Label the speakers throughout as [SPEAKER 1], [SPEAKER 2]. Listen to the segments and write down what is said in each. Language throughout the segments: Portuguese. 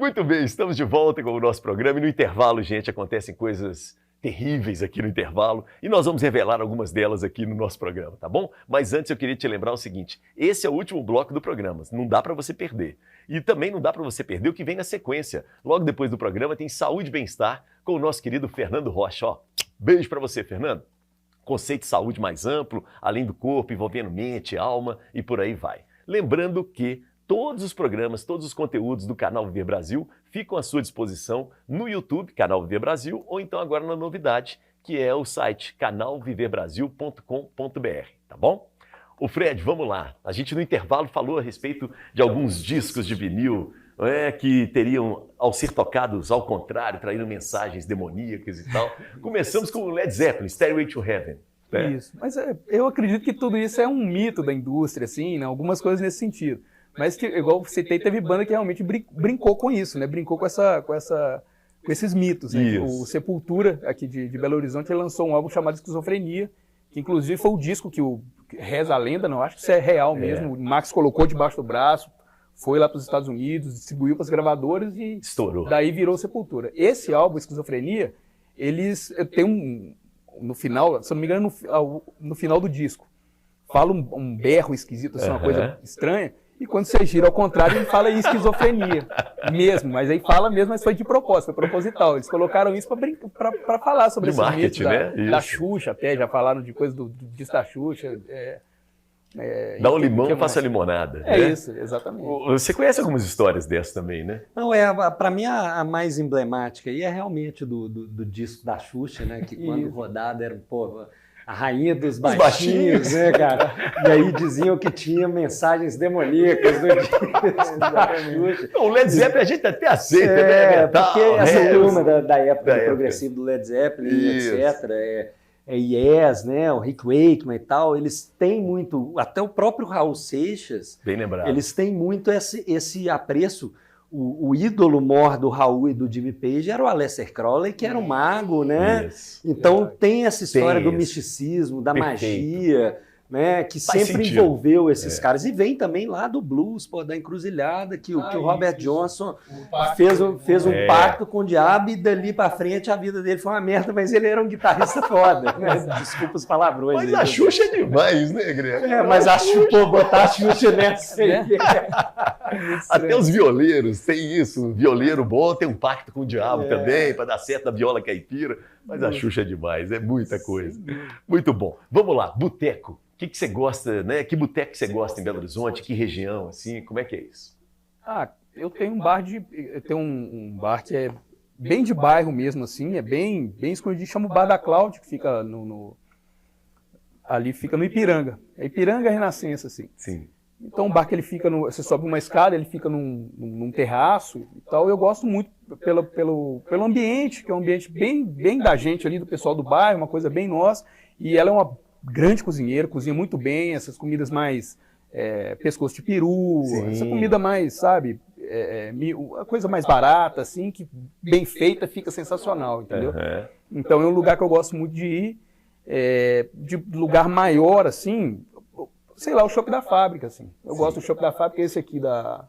[SPEAKER 1] Muito bem, estamos de volta com o nosso programa e no intervalo, gente, acontecem coisas terríveis aqui no intervalo e nós vamos revelar algumas delas aqui no nosso programa, tá bom? Mas antes eu queria te lembrar o seguinte, esse é o último bloco do programa, não dá para você perder. E também não dá para você perder o que vem na sequência. Logo depois do programa tem Saúde e Bem-Estar com o nosso querido Fernando Rocha. Ó, beijo para você, Fernando. Conceito de saúde mais amplo, além do corpo, envolvendo mente, alma e por aí vai. Lembrando que todos os programas, todos os conteúdos do Canal Viver Brasil ficam à sua disposição no YouTube, Canal Viver Brasil, ou então agora na novidade, que é o site canalviverbrasil.com.br, tá bom? Ô Fred, vamos lá. A gente no intervalo falou a respeito de alguns discos de vinil que teriam, ao ser tocados ao contrário, traíram mensagens demoníacas e tal. Começamos com o Led Zeppelin, Stairway to Heaven. Né?
[SPEAKER 2] Isso, mas eu acredito que tudo isso é um mito da indústria, assim, né? Algumas coisas nesse sentido. Mas, que, igual eu citei, teve banda que realmente brincou com isso, né? Brincou com esses mitos. Né? O Sepultura, aqui de Belo Horizonte, ele lançou um álbum chamado Esquizofrenia, que inclusive foi o disco que reza a lenda, não acho que isso é real mesmo. O Max colocou debaixo do braço, foi lá para os Estados Unidos, distribuiu para as gravadoras e
[SPEAKER 1] estourou.
[SPEAKER 2] Daí virou Sepultura. Esse álbum, Esquizofrenia, eles têm no final, se eu não me engano, no final do disco, fala um berro esquisito, assim, uma coisa estranha. E quando você gira ao contrário, ele fala esquizofrenia mesmo, mas aí fala mesmo, mas foi de propósito, foi proposital. Eles colocaram isso para falar sobre esse mito da Xuxa, até já falaram de coisa do disco da Xuxa.
[SPEAKER 1] Dá um limão, eu faço a limonada.
[SPEAKER 2] É né? Isso, exatamente.
[SPEAKER 1] Você conhece algumas histórias dessas também, né?
[SPEAKER 3] Não, para mim a mais emblemática aí é realmente do disco da Xuxa, né? Que quando rodada era, a rainha dos baixinhos, né, cara? E aí diziam que tinha mensagens demoníacas no disco da Xuxa.
[SPEAKER 1] O Led Zeppelin a gente até aceita, né?
[SPEAKER 3] Porque essa turma da época do progressivo do Led Zeppelin, etc., Yes, né, o Rick Wakeman e tal, eles têm muito, até o próprio Raul Seixas,
[SPEAKER 1] bem lembrado,
[SPEAKER 3] eles têm muito esse apreço. O ídolo maior do Raul e do Jimmy Page era o Aleister Crowley, que era um mago, né? Então tem essa história do misticismo, da magia, né? Que sempre envolveu esses caras. E vem também lá do blues, da encruzilhada, que o Robert Johnson fez um pacto com o diabo e dali pra frente a vida dele foi uma merda, mas ele era um guitarrista foda. Né? Desculpa os palavrões.
[SPEAKER 1] Mas a Xuxa é demais, né, Greg?
[SPEAKER 3] Mas botar a Xuxa nessa aí.
[SPEAKER 1] Até os violeiros têm isso. Um violeiro bom tem um pacto com o diabo também, para dar certo na viola caipira. Mas a Xuxa é demais, é muita coisa. Muito bom. Vamos lá, boteco. O que você gosta, né? Que boteco que você gosta em Belo Horizonte? Que região, assim? Como é que é isso?
[SPEAKER 2] Eu tenho um bar que é bem de bairro mesmo, assim, é bem escondido, chama o Bar da Cláudia, que fica ali fica no Ipiranga. É Ipiranga Renascença, assim.
[SPEAKER 1] Sim.
[SPEAKER 2] Então o bar que ele fica, você sobe uma escada, ele fica num terraço e tal. Eu gosto muito pelo ambiente, que é um ambiente bem da gente ali, do pessoal do bairro, uma coisa bem nossa. E ela é uma grande cozinheira, cozinha muito bem, essas comidas mais pescoço de peru, essa comida mais, sabe, a coisa mais barata, assim, que bem feita fica sensacional, entendeu? Então é um lugar que eu gosto muito de ir, de lugar maior, assim, sei lá, o Chopp da Fábrica, assim. Eu gosto do Chopp da Fábrica, esse aqui da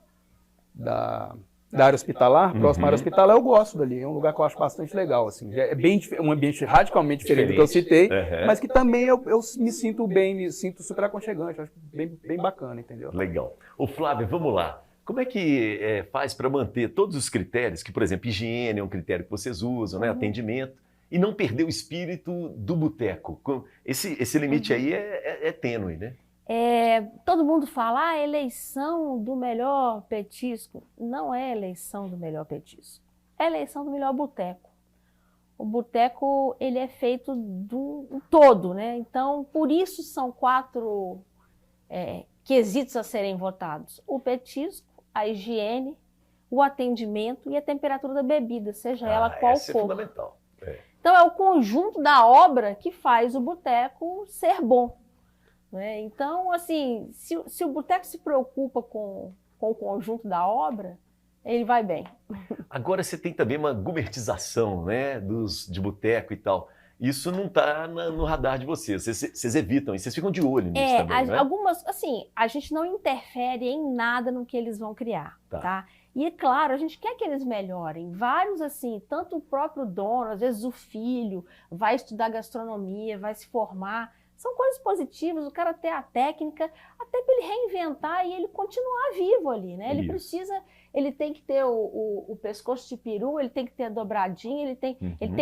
[SPEAKER 2] área hospitalar, próxima à área hospitalar, eu gosto dali. É um lugar que eu acho bastante legal, assim. É um ambiente radicalmente diferente do que eu citei, mas que também eu me sinto bem, me sinto super aconchegante, acho bem bacana, entendeu?
[SPEAKER 1] Legal. Ô Flávio, vamos lá. Como é que faz para manter todos os critérios, que, por exemplo, higiene é um critério que vocês usam, né? Atendimento, e não perder o espírito do boteco? Esse limite aí é tênue, né?
[SPEAKER 4] Todo mundo fala, a eleição do melhor petisco. Não é eleição do melhor petisco, é eleição do melhor boteco. O boteco, ele é feito do todo, né? Então, por isso são 4 quesitos a serem votados. O petisco, a higiene, o atendimento e a temperatura da bebida, seja ela qual for.
[SPEAKER 1] É fundamental.
[SPEAKER 4] Então, é o conjunto da obra que faz o boteco ser bom. Né? Então, assim, se o boteco se preocupa com o conjunto da obra, ele vai bem.
[SPEAKER 1] Agora você tem também uma gourmetização, né, de boteco e tal. Isso não está no radar de vocês. Vocês evitam e vocês ficam de olho nisso também, né?
[SPEAKER 4] Algumas, assim, a gente não interfere em nada no que eles vão criar, tá? E é claro, a gente quer que eles melhorem. Vários, assim, tanto o próprio dono, às vezes o filho, vai estudar gastronomia, vai se formar. São coisas positivas, o cara ter a técnica, até para ele reinventar e ele continuar vivo ali, né? Ele tem que ter o pescoço de peru, ele tem que ter a dobradinha, ele tem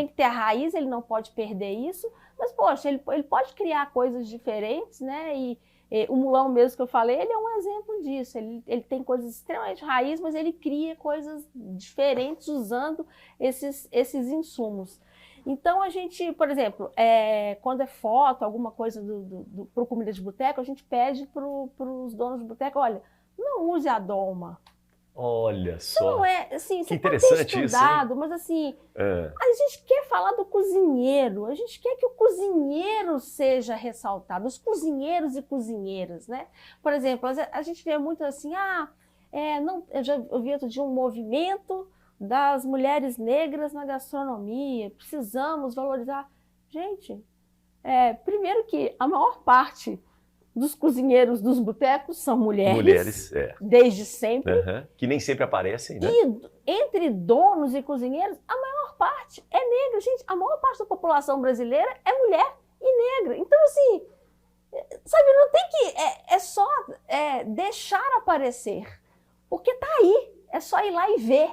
[SPEAKER 4] que ter a raiz, ele não pode perder isso. Mas, poxa, ele pode criar coisas diferentes, né? E o Mulão mesmo que eu falei, ele é um exemplo disso. Ele tem coisas extremamente raiz, mas ele cria coisas diferentes usando esses insumos. Então, a gente, por exemplo, quando é foto, alguma coisa para comida de boteco, a gente pede para os donos de boteco, olha, não use a doma.
[SPEAKER 1] Olha só.
[SPEAKER 4] Não é, assim,
[SPEAKER 1] que
[SPEAKER 4] você
[SPEAKER 1] interessante
[SPEAKER 4] pode ter estudado, isso, mas assim, a gente quer falar do cozinheiro, a gente quer que o cozinheiro seja ressaltado, os cozinheiros e cozinheiras, né? Por exemplo, a gente vê muito assim, eu já ouvi outro dia um movimento das mulheres negras na gastronomia, precisamos valorizar. Gente, primeiro que a maior parte dos cozinheiros dos botecos são mulheres, desde sempre.
[SPEAKER 1] Que nem sempre aparecem, né?
[SPEAKER 4] E entre donos e cozinheiros, a maior parte é negra. Gente, a maior parte da população brasileira é mulher e negra. Então, assim, sabe, não tem que... É só deixar aparecer, porque tá aí, é só ir lá e ver.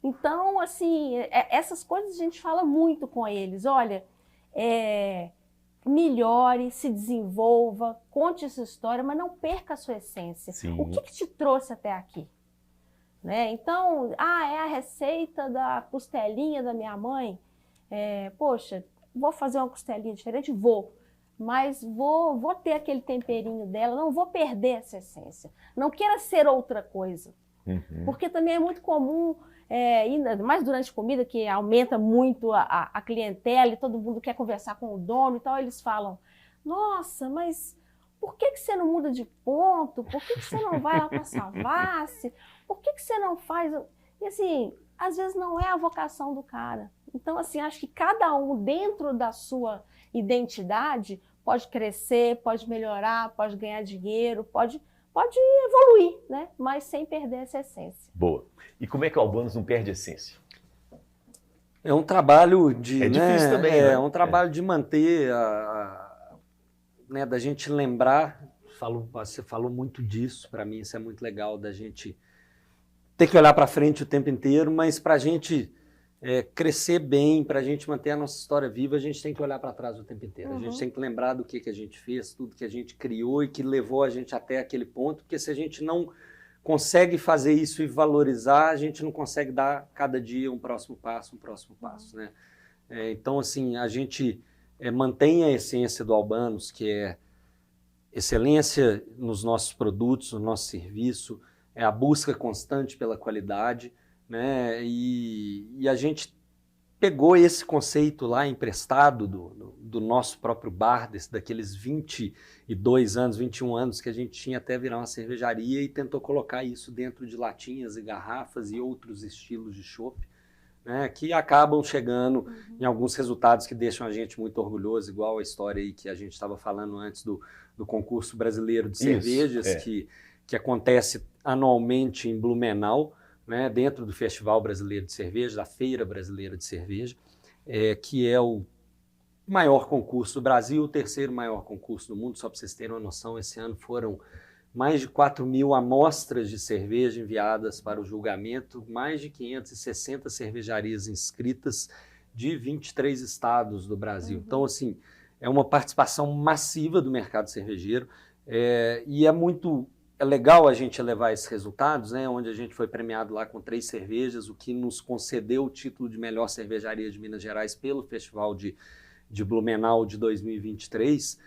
[SPEAKER 4] Então, assim, essas coisas a gente fala muito com eles. Olha, melhore, se desenvolva, conte essa história, mas não perca a sua essência. Sim. O que te trouxe até aqui? Né? Então, é a receita da costelinha da minha mãe. Poxa, vou fazer uma costelinha diferente? Vou. Mas vou ter aquele temperinho dela, não vou perder essa essência. Não queira ser outra coisa. Porque também é muito comum, mais durante a comida, que aumenta muito a clientela e todo mundo quer conversar com o dono e tal, eles falam, nossa, mas por que você não muda de ponto? Por que você não vai lá para Savassi? Por que você não faz... E assim, às vezes não é a vocação do cara. Então, assim, acho que cada um dentro da sua identidade pode crescer, pode melhorar, pode ganhar dinheiro, pode evoluir, né? Mas sem perder essa essência.
[SPEAKER 1] Boa. E como é que o Albanos não perde a essência?
[SPEAKER 3] É um trabalho de...
[SPEAKER 1] É difícil também, né?
[SPEAKER 3] É um trabalho de manter da gente lembrar, você falou muito disso, para mim isso é muito legal, da gente ter que olhar para frente o tempo inteiro, mas para a gente crescer bem, para a gente manter a nossa história viva, a gente tem que olhar para trás o tempo inteiro. A gente tem que lembrar do que a gente fez, tudo que a gente criou e que levou a gente até aquele ponto, porque se a gente não consegue fazer isso e valorizar, a gente não consegue dar cada dia um próximo passo, né? Então, assim, a gente mantém a essência do Albanos, que é excelência nos nossos produtos, no nosso serviço, a busca constante pela qualidade, né? E a gente pegou esse conceito lá emprestado do nosso próprio bar, daqueles 22 anos, 21 anos que a gente tinha até virar uma cervejaria, e tentou colocar isso dentro de latinhas e garrafas e outros estilos de chopp, né, que acabam chegando em alguns resultados que deixam a gente muito orgulhoso, igual a história aí que a gente estava falando antes do concurso brasileiro de cervejas, que acontece anualmente em Blumenau, né, dentro do Festival Brasileiro de Cerveja, da Feira Brasileira de Cerveja, que é o maior concurso do Brasil, o terceiro maior concurso do mundo. Só para vocês terem uma noção, esse ano foram mais de 4.000 amostras de cerveja enviadas para o julgamento, mais de 560 cervejarias inscritas de 23 estados do Brasil. Então, assim, é uma participação massiva do mercado cervejeiro, e é legal a gente levar esses resultados, né, onde a gente foi premiado lá com 3 cervejas, o que nos concedeu o título de melhor cervejaria de Minas Gerais pelo Festival de Blumenau de 2023,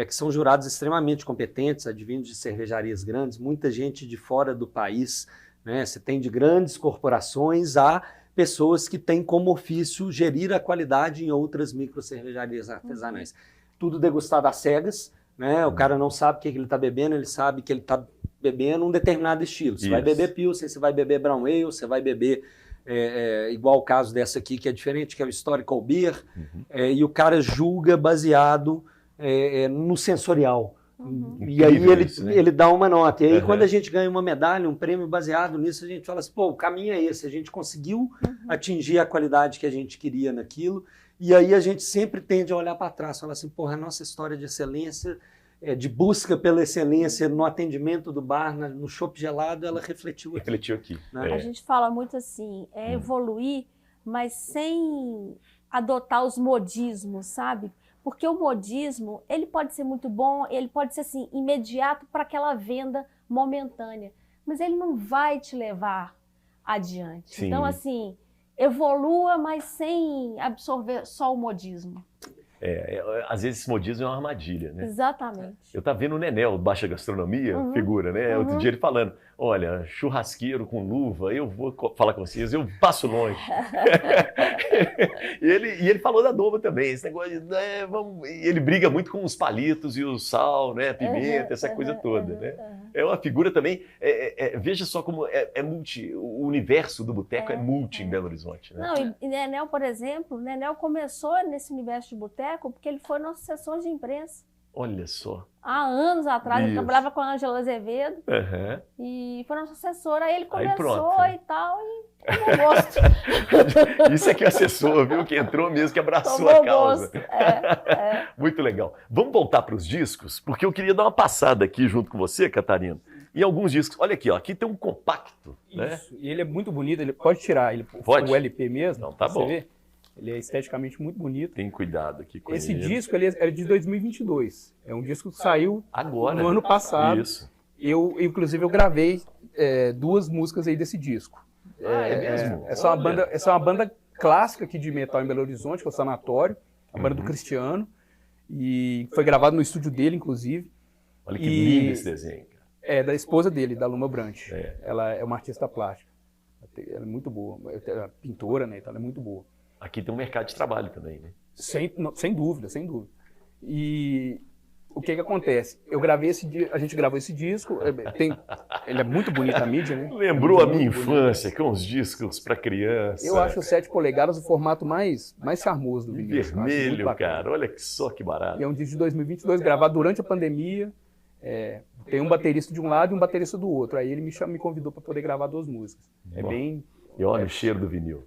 [SPEAKER 3] que são jurados extremamente competentes, advindos de cervejarias grandes, muita gente de fora do país, né? Você tem de grandes corporações a pessoas que têm como ofício gerir a qualidade em outras micro cervejarias artesanais. Tudo degustado às cegas, né? O cara não sabe o que ele está bebendo, ele sabe que ele está bebendo um determinado estilo. Você vai beber Pilsen, você vai beber Brown Ale, você vai beber... igual o caso dessa aqui, que é diferente, que é o Historical Beer, e o cara julga baseado no sensorial, E aí
[SPEAKER 1] isso, né?
[SPEAKER 3] ele dá uma nota. E aí quando a gente ganha uma medalha, um prêmio baseado nisso, a gente fala assim, pô, o caminho é esse, a gente conseguiu atingir a qualidade que a gente queria naquilo, e aí a gente sempre tende a olhar para trás, falar assim, porra, a nossa história de excelência, de busca pela excelência no atendimento do bar, no chopp gelado, ela refletiu aqui.
[SPEAKER 1] Refletiu aqui.
[SPEAKER 3] Né?
[SPEAKER 4] A gente fala muito assim, evoluir, mas sem adotar os modismos, sabe? Porque o modismo, ele pode ser muito bom, ele pode ser assim, imediato para aquela venda momentânea, mas ele não vai te levar adiante.
[SPEAKER 1] Sim.
[SPEAKER 4] Então, assim, evolua, mas sem absorver só o modismo.
[SPEAKER 1] Às vezes esse modismo é uma armadilha, né?
[SPEAKER 4] Exatamente.
[SPEAKER 1] Eu estava vendo o Nenel, Baixa Gastronomia, figura, né? Outro dia ele falando, olha, churrasqueiro com luva, eu vou falar com vocês, eu passo longe. e ele falou da Doma também, esse negócio de, ele briga muito com os palitos e o sal, né? A pimenta, essa coisa toda, né? É uma figura também, veja só como é multi, o universo do boteco é multi em Belo Horizonte, né?
[SPEAKER 4] Não, e Nenel, por exemplo, Nenel começou nesse universo de boteco porque ele foi nosso assessor de imprensa.
[SPEAKER 1] Olha só.
[SPEAKER 4] Há anos atrás, ele trabalhava com a Ângela Azevedo e foi nosso assessor. Aí ele começou e tal, e tomou gosto.
[SPEAKER 1] Isso é que é assessor, viu? Que entrou mesmo, que abraçou a causa. Muito legal. Vamos voltar para os discos, porque eu queria dar uma passada aqui junto com você, Catarina, em alguns discos. Olha aqui, ó, aqui tem um compacto.
[SPEAKER 2] Isso, né? E ele é muito bonito, ele pode tirar ele,
[SPEAKER 1] pode?
[SPEAKER 2] O LP mesmo,
[SPEAKER 1] não, tá bom.
[SPEAKER 2] Vê? Ele é esteticamente muito bonito.
[SPEAKER 1] Tem cuidado aqui com
[SPEAKER 2] Esse disco ele é de 2022. É um disco que saiu
[SPEAKER 1] agora,
[SPEAKER 2] no ano passado.
[SPEAKER 1] Isso.
[SPEAKER 2] Inclusive, eu gravei 2 músicas aí desse disco.
[SPEAKER 1] É mesmo?
[SPEAKER 2] Essa é uma banda clássica aqui de metal em Belo Horizonte, que é o Sanatório, a banda do Cristiano. E foi gravado no estúdio dele, inclusive.
[SPEAKER 1] Olha que lindo esse desenho.
[SPEAKER 2] É da esposa dele, da Luma Brant. Ela é uma artista plástica. Ela é muito boa. Ela é pintora, né? Então ela é muito boa.
[SPEAKER 1] Aqui tem um mercado de trabalho também, né?
[SPEAKER 2] Sem dúvida, sem dúvida. E o que acontece? A gente gravou esse disco, ele é muito bonito a mídia, né?
[SPEAKER 1] Lembrou a minha infância com os discos para criança.
[SPEAKER 2] Eu acho o 7 polegadas o formato mais charmoso do vinil.
[SPEAKER 1] Vermelho, cara, olha só que barato.
[SPEAKER 2] E é um disco de 2022 gravado durante a pandemia. Tem um baterista de um lado e um baterista do outro. Aí ele me convidou para poder gravar 2 músicas.
[SPEAKER 1] E olha o cheiro do vinil.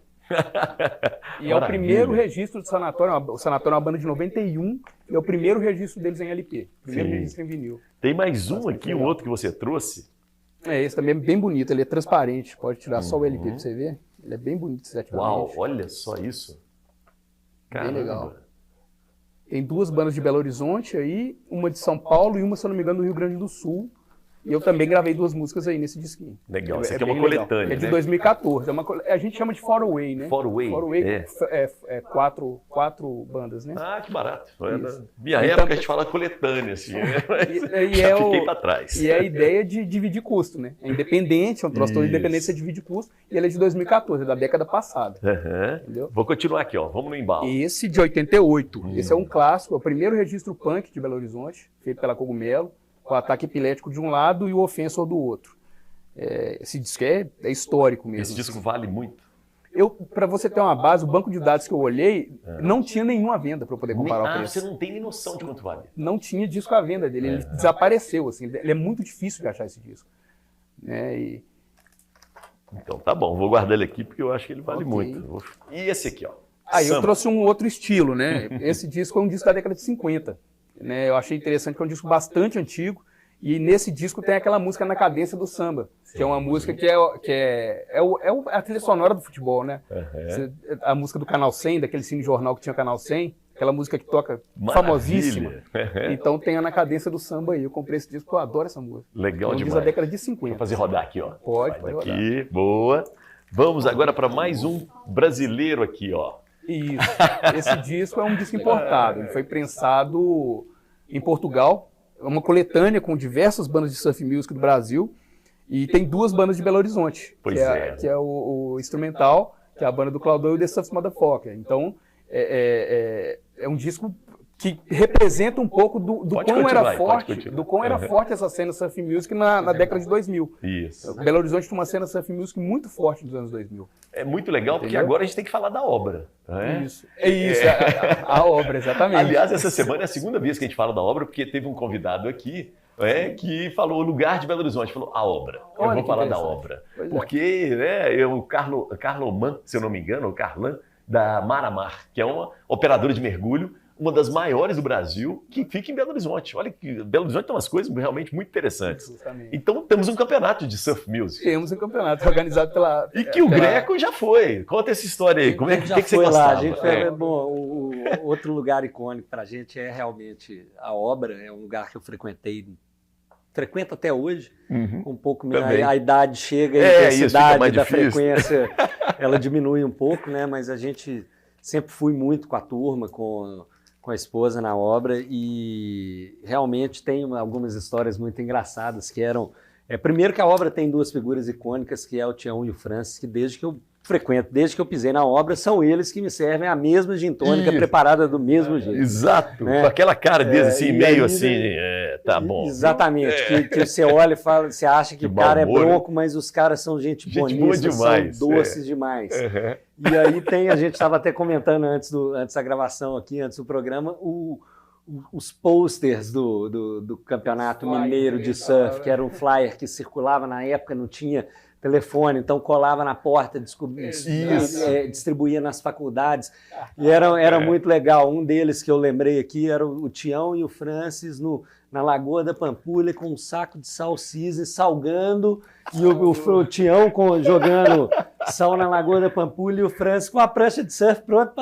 [SPEAKER 2] E é o primeiro registro do Sanatório. O Sanatório é uma banda de 91 e é o primeiro registro deles em LP. Primeiro registro em vinil.
[SPEAKER 1] Tem mais um aqui, um outro que você trouxe.
[SPEAKER 2] Esse também é bem bonito, ele é transparente. Pode tirar só o LP para você ver. Ele é bem bonito esteticamente.
[SPEAKER 1] Uau, olha só isso. Caramba.
[SPEAKER 2] Bem legal. Tem 2 bandas de Belo Horizonte aí, uma de São Paulo e uma, se eu não me engano, do Rio Grande do Sul. E eu também gravei 2 músicas aí nesse disquinho.
[SPEAKER 1] Legal, isso aqui é uma coletânea,
[SPEAKER 2] É de
[SPEAKER 1] né?
[SPEAKER 2] 2014. A gente chama de Far Away, né?
[SPEAKER 1] Far Away.
[SPEAKER 2] É 4 bandas, né?
[SPEAKER 1] Ah, que barato. Na minha época a gente fala coletânea, assim. Já fiquei para trás.
[SPEAKER 2] E é a ideia de dividir custo, né? É independente, é um troço todo independente, você divide custo. E ele é de 2014, é da década passada. Entendeu?
[SPEAKER 1] Vou continuar aqui, ó. Vamos no embalo.
[SPEAKER 2] Esse de 88. Esse é um clássico, é o primeiro registro punk de Belo Horizonte, feito pela Cogumelo. O Ataque Epilético de um lado e o Ofensor do outro. Esse disco é histórico mesmo.
[SPEAKER 1] Esse disco vale muito.
[SPEAKER 2] Para você ter uma base, o banco de dados que eu olhei não tinha nenhuma venda para eu poder comparar o preço.
[SPEAKER 1] Você não tem nem noção de quanto vale.
[SPEAKER 2] Não tinha disco à venda dele, ele desapareceu. Assim, ele é muito difícil de achar esse disco.
[SPEAKER 1] Então tá bom, vou guardar ele aqui porque eu acho que ele vale muito. E esse aqui, ó.
[SPEAKER 2] Aí eu trouxe um outro estilo, né? Esse disco é um disco da década de 50. Né, eu achei interessante que é um disco bastante antigo e nesse disco tem aquela música Na Cadência do Samba, que é uma música que é a trilha sonora do futebol, né? A música do Canal 100, daquele cine jornal que tinha Canal 100, aquela música que toca famosíssima. Então tem a Na Cadência do Samba aí. Eu comprei esse disco porque eu adoro essa música.
[SPEAKER 1] Legal demais.
[SPEAKER 2] Da década de 50.
[SPEAKER 1] Vou fazer rodar aqui, ó.
[SPEAKER 2] Pode
[SPEAKER 1] aqui, rodar. Boa. Vamos agora para mais um brasileiro aqui, ó.
[SPEAKER 2] Isso. Esse disco é um disco importado. Ele foi prensado em Portugal. É uma coletânea com diversas bandas de surf music do Brasil. E tem 2 bandas de Belo Horizonte. Que é o Instrumental, que é a banda do Claudão, e o The Surf Motherfucker. Então, é um disco que representa um pouco do quão era forte,
[SPEAKER 1] continuar.
[SPEAKER 2] Essa cena surf music na década de 2000.
[SPEAKER 1] Isso.
[SPEAKER 2] Belo Horizonte tinha uma cena surf music muito forte nos anos 2000.
[SPEAKER 1] É muito legal, porque agora a gente tem que falar da obra. Né?
[SPEAKER 2] Isso. A obra, exatamente.
[SPEAKER 1] Aliás, essa semana é a segunda vez que a gente fala da obra, porque teve um convidado aqui que falou o lugar de Belo Horizonte, falou a obra. Eu vou falar da obra. Porque o Carloman, se eu não me engano, o Carlan, da Maramar, que é uma operadora de mergulho, uma das maiores do Brasil, que fica em Belo Horizonte. Olha que Belo Horizonte tem umas coisas realmente muito interessantes.
[SPEAKER 2] Justamente.
[SPEAKER 1] Então temos um campeonato de surf music.
[SPEAKER 2] Temos um campeonato organizado pela...
[SPEAKER 1] E que o Greco já foi. Conta essa história aí. Como é que você gostava?
[SPEAKER 3] Lá, a gente foi, bom, outro lugar icônico para a gente é realmente a obra. É um lugar que eu frequento até hoje. Um pouco a idade chega, a intensidade da frequência ela diminui um pouco, né? Mas a gente sempre fui muito com a turma, com a esposa na obra, e realmente tem algumas histórias muito engraçadas que eram... primeiro que a obra tem duas figuras icônicas, que é o Tião e o Francis, que desde que eu frequento, desde que eu pisei na obra, são eles que me servem a mesma gin tônica preparada do mesmo jeito.
[SPEAKER 1] Exato, né? Com aquela cara deles assim, meio assim, tá bom.
[SPEAKER 3] Exatamente, que você olha e fala, você acha que o cara é bronco, mas os caras são gente boníssima, são doces demais. E aí a gente estava até comentando antes da gravação aqui, antes do programa, os posters do Campeonato Mineiro de Surf, que era um flyer que circulava na época, não tinha telefone, então colava na porta, distribuía nas faculdades, e era muito legal. Um deles que eu lembrei aqui era o Tião e o Francis na Lagoa da Pampulha com um saco de sal cisne salgando, e o Tião jogando sal na Lagoa da Pampulha, e o Francis com a prancha de surf pronto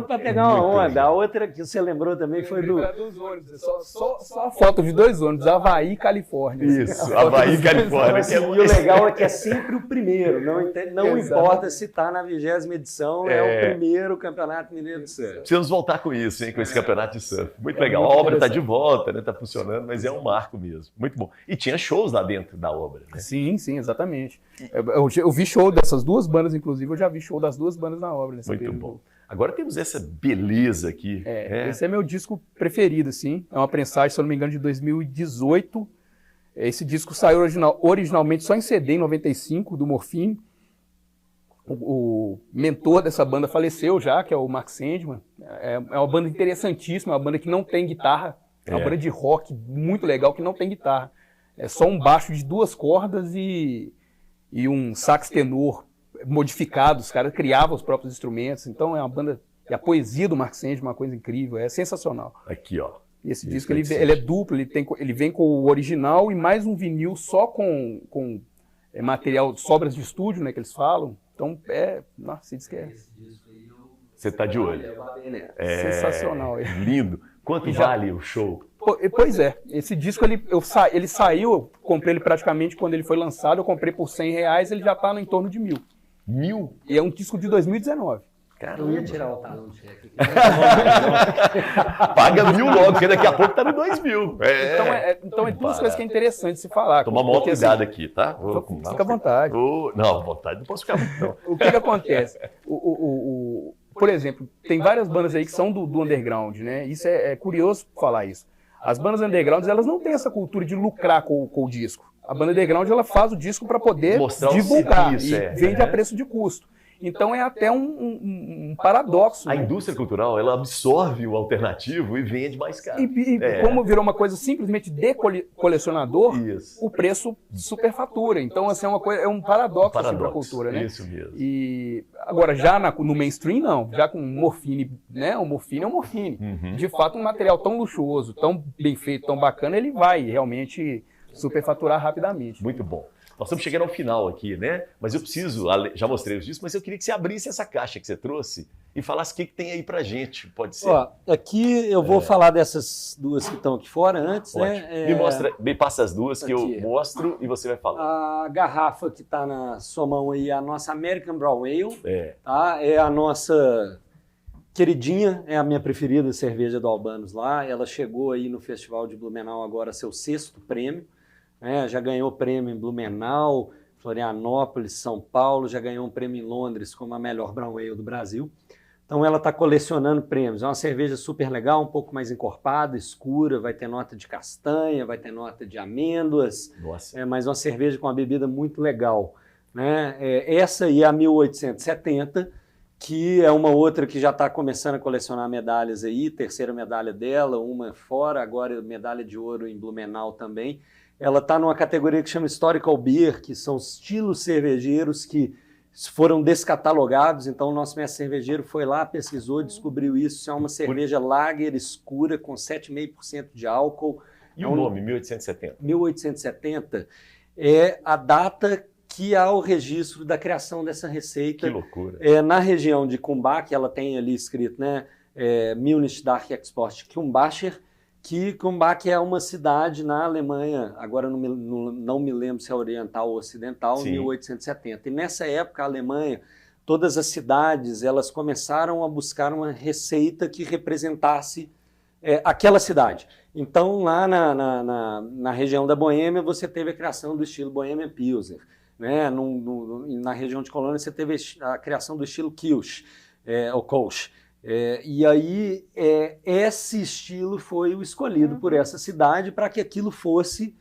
[SPEAKER 3] para pegar uma onda. A outra que você lembrou também foi dos
[SPEAKER 2] ônibus, só a foto de 2 ônibus, Havaí e Califórnia.
[SPEAKER 1] Isso, Havaí e Califórnia.
[SPEAKER 3] E o legal é que é sempre o primeiro, não importa se está na 20ª edição, é o primeiro Campeonato Mineiro de Surf.
[SPEAKER 1] Precisamos voltar com isso, com esse campeonato de surf. Muito legal. A obra está de volta, né? Está funcionando, mas é um marco mesmo. Muito bom. E tinha shows lá dentro da obra, né?
[SPEAKER 2] Sim, exatamente. Eu vi show dessas duas bandas, inclusive, eu já vi show das duas bandas na obra.
[SPEAKER 1] Muito bom. Agora temos essa beleza aqui.
[SPEAKER 2] Esse é meu disco preferido, assim. É uma prensagem, se eu não me engano, de 2018. Esse disco saiu originalmente só em CD, em 95, do Morphine. O mentor dessa banda faleceu já, que é o Mark Sandman. É uma banda interessantíssima, é uma banda que não tem guitarra. É uma banda de rock muito legal que não tem guitarra. É só um baixo de 2 cordas e um sax tenor modificado. Os caras criavam os próprios instrumentos. Então é uma banda... E a poesia do Mark Sandman é uma coisa incrível, é sensacional.
[SPEAKER 1] Aqui, ó.
[SPEAKER 2] E esse disco ele é duplo, ele vem com o original e mais um vinil só com material, sobras de estúdio, né, que eles falam. Então nossa, se diz que é...
[SPEAKER 1] Você tá de olho.
[SPEAKER 2] Sensacional.
[SPEAKER 1] Lindo. Quanto vale o show?
[SPEAKER 2] Pois é, esse disco ele saiu, eu comprei ele praticamente quando ele foi lançado, eu comprei por R$100, ele já está em torno de 1.000.
[SPEAKER 1] 1.000?
[SPEAKER 2] E é um disco de 2019.
[SPEAKER 3] Caramba, eu ia tirar o talão de cheque.
[SPEAKER 1] Paga 1.000 logo, porque daqui a pouco tá no 2.000.
[SPEAKER 2] Então é duas coisas que é interessante se falar.
[SPEAKER 1] Tomar maior cuidado aqui, tá?
[SPEAKER 2] Fica à vontade.
[SPEAKER 1] Não, à vontade não posso ficar muito, não.
[SPEAKER 2] O que acontece? Por exemplo, tem várias bandas aí que são do underground, né? Isso é curioso falar isso. As bandas underground, elas não têm essa cultura de lucrar com o disco. A banda underground, ela faz o disco para poder
[SPEAKER 1] mostrar
[SPEAKER 2] divulgar
[SPEAKER 1] o serviço,
[SPEAKER 2] e vende a preço de custo. Então é até um paradoxo.
[SPEAKER 1] A indústria cultural, ela absorve o alternativo e vende mais caro.
[SPEAKER 2] E como virou uma coisa simplesmente de colecionador, o preço superfatura. Então assim, é um paradoxo assim, para a cultura, né?
[SPEAKER 1] Isso mesmo.
[SPEAKER 2] E agora já no mainstream não, já com Morphine, né? O Morphine é o Morphine. De fato, um material tão luxuoso, tão bem feito, tão bacana, ele vai realmente superfaturar rapidamente.
[SPEAKER 1] Muito bom. Nós estamos chegando ao final aqui, né? Mas eu preciso, já mostrei os discos, mas eu queria que você abrisse essa caixa que você trouxe e falasse o que tem aí pra gente, pode ser?
[SPEAKER 3] Ó, aqui eu vou falar dessas duas que estão aqui fora antes,
[SPEAKER 1] ótimo, né? Me passa as duas que eu mostro e você vai falar.
[SPEAKER 3] A garrafa que está na sua mão aí é a nossa American Brown Ale, tá? É a nossa queridinha, é a minha preferida cerveja do Albanos lá. Ela chegou aí no Festival de Blumenau agora, seu 6º prêmio. Já ganhou prêmio em Blumenau, Florianópolis, São Paulo, já ganhou um prêmio em Londres como a melhor Brown Ale do Brasil. Então ela está colecionando prêmios. É uma cerveja super legal, um pouco mais encorpada, escura, vai ter nota de castanha, vai ter nota de amêndoas.
[SPEAKER 1] Nossa.
[SPEAKER 3] Mas uma cerveja com uma bebida muito legal, né? Essa aí é a 1870, que é uma outra que já está começando a colecionar medalhas aí, terceira medalha dela, uma fora, agora medalha de ouro em Blumenau também. Ela está numa categoria que chama Historical Beer, que são estilos cervejeiros que foram descatalogados. Então o nosso mestre cervejeiro foi lá, pesquisou, descobriu isso. É uma cerveja lager escura com 7,5% de álcool.
[SPEAKER 1] E o nome, 1870?
[SPEAKER 3] 1870 é a data que há o registro da criação dessa receita.
[SPEAKER 1] Que loucura.
[SPEAKER 3] Na região de Kumbach, ela tem ali escrito, né, Milch Dark Export Kumbacher, que Kumbach é uma cidade na Alemanha, agora não me lembro se é oriental ou ocidental, em 1870. E nessa época, a Alemanha, todas as cidades, elas começaram a buscar uma receita que representasse aquela cidade. Então, lá na região da Boêmia, você teve a criação do estilo Bohemian Pilsner. Né? Na região de Colônia, você teve a criação do estilo Kirsch, ou Kolsch. E aí, esse estilo foi o escolhido por essa cidade para que aquilo fosse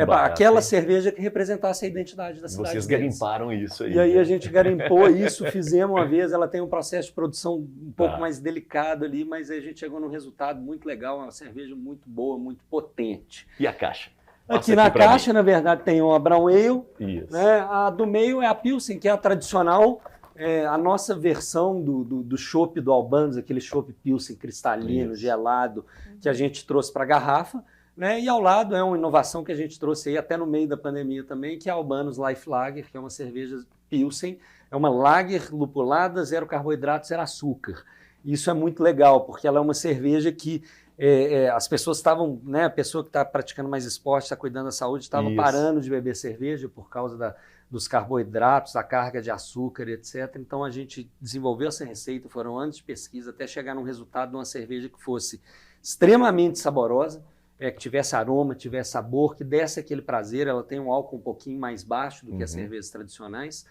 [SPEAKER 3] aquela cerveja que representasse a identidade da cidade.
[SPEAKER 1] Vocês garimparam isso aí.
[SPEAKER 3] E aí a gente garimpou isso, fizemos uma vez, ela tem um processo de produção um pouco mais delicado ali, mas aí a gente chegou num resultado muito legal, uma cerveja muito boa, muito potente.
[SPEAKER 1] E a caixa?
[SPEAKER 3] Aqui na caixa, na verdade, tem uma Brown Ale.
[SPEAKER 1] Isso.
[SPEAKER 3] Né? A do meio é a Pilsen, que é a tradicional, a nossa versão do chopp do Albanos, aquele chopp Pilsen cristalino, gelado, que a gente trouxe para a garrafa. Né? E ao lado é uma inovação que a gente trouxe aí até no meio da pandemia também, que é a Albanos Life Lager, que é uma cerveja Pilsen, é uma lager lupulada, 0 carboidrato, 0 açúcar. Isso é muito legal, porque ela é uma cerveja que as pessoas estavam, né, a pessoa que está praticando mais esporte, está cuidando da saúde, estava parando de beber cerveja por causa dos carboidratos, da carga de açúcar, etc. Então a gente desenvolveu essa receita, foram anos de pesquisa até chegar num resultado de uma cerveja que fosse extremamente saborosa, que tivesse aroma, tivesse sabor, que desse aquele prazer. Ela tem um álcool um pouquinho mais baixo do que as cervejas tradicionais,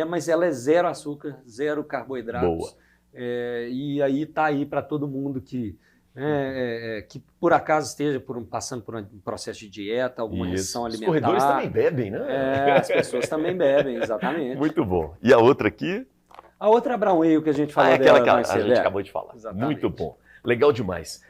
[SPEAKER 3] mas ela é 0 açúcar, 0 carboidratos.
[SPEAKER 1] Boa.
[SPEAKER 3] E aí está aí para todo mundo que por acaso esteja passando por um processo de dieta, alguma restrição alimentar.
[SPEAKER 1] Os corredores também bebem, né?
[SPEAKER 3] As pessoas também bebem, exatamente.
[SPEAKER 1] Muito bom. E a outra aqui?
[SPEAKER 3] A outra Brown Ale que a gente falou
[SPEAKER 1] aquela
[SPEAKER 3] dela
[SPEAKER 1] que a gente acabou de falar.
[SPEAKER 3] Exatamente.
[SPEAKER 1] Muito bom. Legal demais.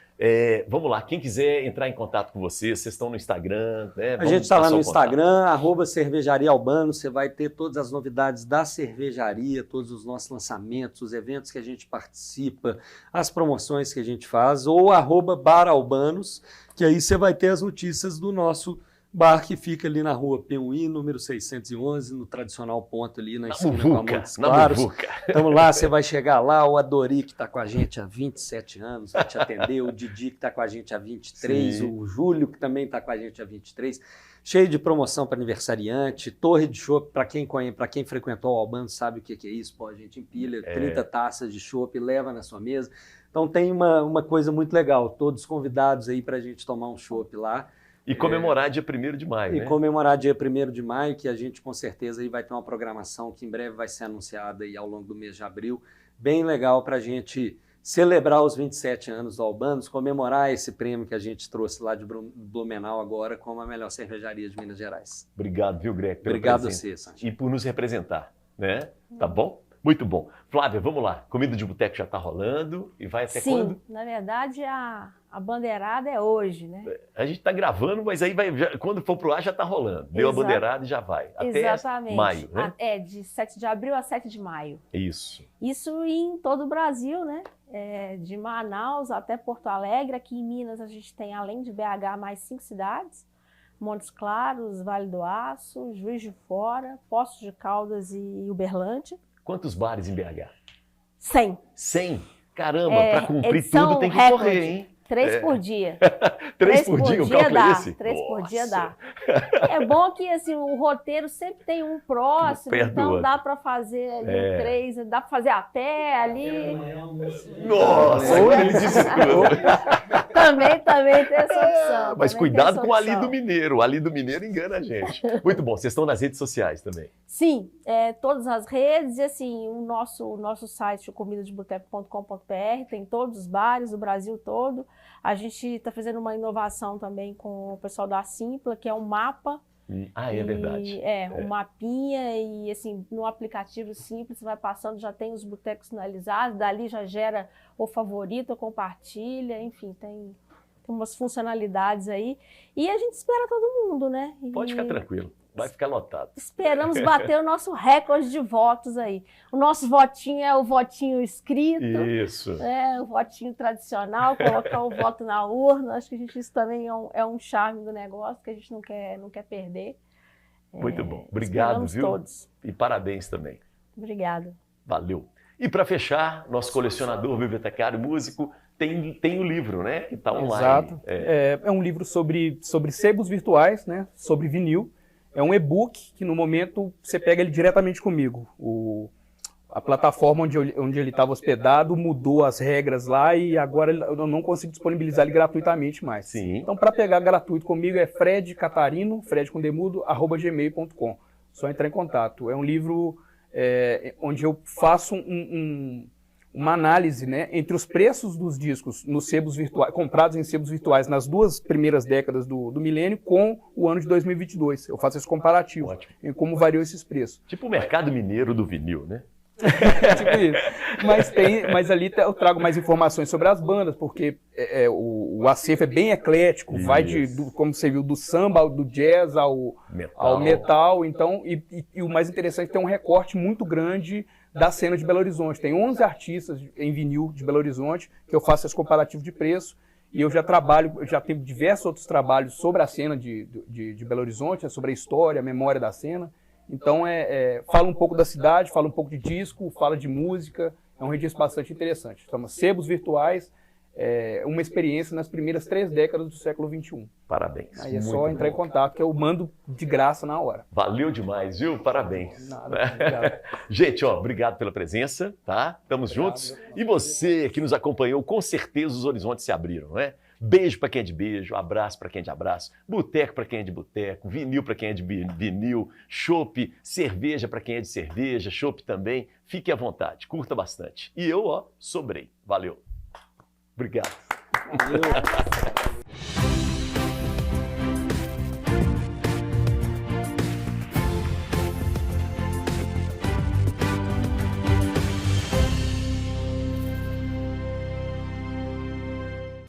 [SPEAKER 1] Vamos lá, quem quiser entrar em contato com vocês estão no Instagram, né?
[SPEAKER 3] A gente está lá no Instagram, @cervejaria Albano, você vai ter todas as novidades da cervejaria, todos os nossos lançamentos, os eventos que a gente participa, as promoções que a gente faz, ou @baralbanos, que aí você vai ter as notícias do nosso bar que fica ali na rua Piauí, número 611, no tradicional ponto ali na esquina com a Montes Claros. Estamos lá, você vai chegar lá, o Adori que está com a gente há 27 anos, vai te atender, o Didi que está com a gente há 23, Sim. O Júlio que também está com a gente há 23, cheio de promoção para aniversariante, torre de chopp, para quem frequentou o Albano sabe o que é isso, pô, a gente empilha 30 taças de chopp, leva na sua mesa. Então tem uma coisa muito legal, todos convidados aí para a gente tomar um chopp lá.
[SPEAKER 1] E comemorar dia 1º de maio, né?
[SPEAKER 3] E comemorar dia 1º de maio, que a gente com certeza aí vai ter uma programação que em breve vai ser anunciada aí ao longo do mês de abril, bem legal para a gente celebrar os 27 anos do Albanos, comemorar esse prêmio que a gente trouxe lá de Blumenau agora como a melhor cervejaria de Minas Gerais.
[SPEAKER 1] Obrigado, viu, Greg?
[SPEAKER 3] Obrigado a você, Santi.
[SPEAKER 1] E por nos representar, né? Tá bom? Muito bom. Flávia, vamos lá. Comida de boteco já está rolando e vai até quando?
[SPEAKER 4] Sim, na verdade a bandeirada é hoje, né?
[SPEAKER 1] A gente está gravando, mas aí quando for pro ar já está rolando. Deu a bandeirada e já vai. Até maio, né?
[SPEAKER 4] De 7 de abril a 7 de maio.
[SPEAKER 1] Isso.
[SPEAKER 4] Isso em todo o Brasil, né? De Manaus até Porto Alegre. Aqui em Minas a gente tem, além de BH, mais 5 cidades. Montes Claros, Vale do Aço, Juiz de Fora, Poços de Caldas e Uberlândia.
[SPEAKER 1] Quantos bares em BH?
[SPEAKER 4] 100.
[SPEAKER 1] 100? Caramba, para cumprir tudo tem que
[SPEAKER 4] recorde.
[SPEAKER 1] Correr, hein?
[SPEAKER 4] 3 por dia.
[SPEAKER 1] 3 por dia, o cálculo é esse?
[SPEAKER 4] 3 por dia dá. É bom que assim, o roteiro sempre tem um próximo, então dá para fazer ali 3, dá para fazer a pé ali.
[SPEAKER 1] Nossa, ele disse tudo.
[SPEAKER 4] Também tem essa opção.
[SPEAKER 1] Mas cuidado com o Ali do Mineiro. O Ali do Mineiro engana a gente. Muito bom. Vocês estão nas redes sociais também?
[SPEAKER 4] Sim, todas as redes. E assim, o nosso site, comidadeboteco.com.br, tem todos os bares do Brasil todo. A gente está fazendo uma inovação também com o pessoal da Simpla, que é um mapa.
[SPEAKER 1] É verdade.
[SPEAKER 4] Um mapinha e assim, no aplicativo simples, você vai passando, já tem os botecos sinalizados, dali já gera o favorito, compartilha, enfim, tem umas funcionalidades aí. E a gente espera todo mundo, né?
[SPEAKER 1] Pode ficar tranquilo, vai ficar lotado.
[SPEAKER 4] Esperamos bater o nosso recorde de votos aí. O nosso votinho é o votinho escrito.
[SPEAKER 1] Isso.
[SPEAKER 4] O votinho tradicional, colocar o voto na urna. Acho que isso também é um charme do negócio que a gente não quer perder.
[SPEAKER 1] Muito bom. Obrigado, viu?
[SPEAKER 4] Todos.
[SPEAKER 1] E parabéns também.
[SPEAKER 4] Obrigada.
[SPEAKER 1] Valeu. E para fechar, nosso colecionador, bibliotecário, músico, tem o livro, né? Que está online.
[SPEAKER 2] Exato. É um livro sobre sebos virtuais, né? Sobre vinil. É um e-book que, no momento, você pega ele diretamente comigo. A plataforma onde ele estava hospedado mudou as regras lá e agora eu não consigo disponibilizar ele gratuitamente mais.
[SPEAKER 1] Sim.
[SPEAKER 2] Então, para pegar gratuito comigo é fredcatarino@gmail.com. Só entrar em contato. É um livro onde eu faço uma análise, né, entre os preços dos discos nos sebos virtuais, comprados em sebos virtuais nas 2 primeiras décadas do milênio com o ano de 2022. Eu faço esse comparativo.
[SPEAKER 1] Ótimo.
[SPEAKER 2] Em como variou esses preços.
[SPEAKER 1] Tipo o mercado mineiro do vinil, né?
[SPEAKER 2] Tipo isso. Mas ali eu trago mais informações sobre as bandas, porque o acervo é bem eclético,
[SPEAKER 1] Isso.
[SPEAKER 2] vai como você viu, do samba, do jazz ao metal. Então, e o mais interessante, tem um recorte muito grande da cena de Belo Horizonte. Tem 11 artistas em vinil de Belo Horizonte, que eu faço esse comparativo de preço, e eu já tenho diversos outros trabalhos sobre a cena de Belo Horizonte, sobre a história, a memória da cena. Então, fala um pouco da cidade, fala um pouco de disco, fala de música, é um registro bastante interessante. Chama Sebos Virtuais, uma experiência nas primeiras 3 décadas do século XXI.
[SPEAKER 1] Parabéns.
[SPEAKER 2] Aí é só entrar em contato, que eu mando de graça na hora.
[SPEAKER 1] Valeu demais, viu? Parabéns.
[SPEAKER 2] Nada, obrigado.
[SPEAKER 1] Gente, obrigado pela presença, tá? Estamos juntos. E você que nos acompanhou, com certeza os horizontes se abriram, né? Beijo para quem é de beijo, abraço para quem é de abraço, boteco para quem é de boteco, vinil para quem é de vinil, chopp, cerveja para quem é de cerveja, chopp também. Fique à vontade, curta bastante. E eu, sobrei. Valeu. Obrigado.
[SPEAKER 2] Valeu.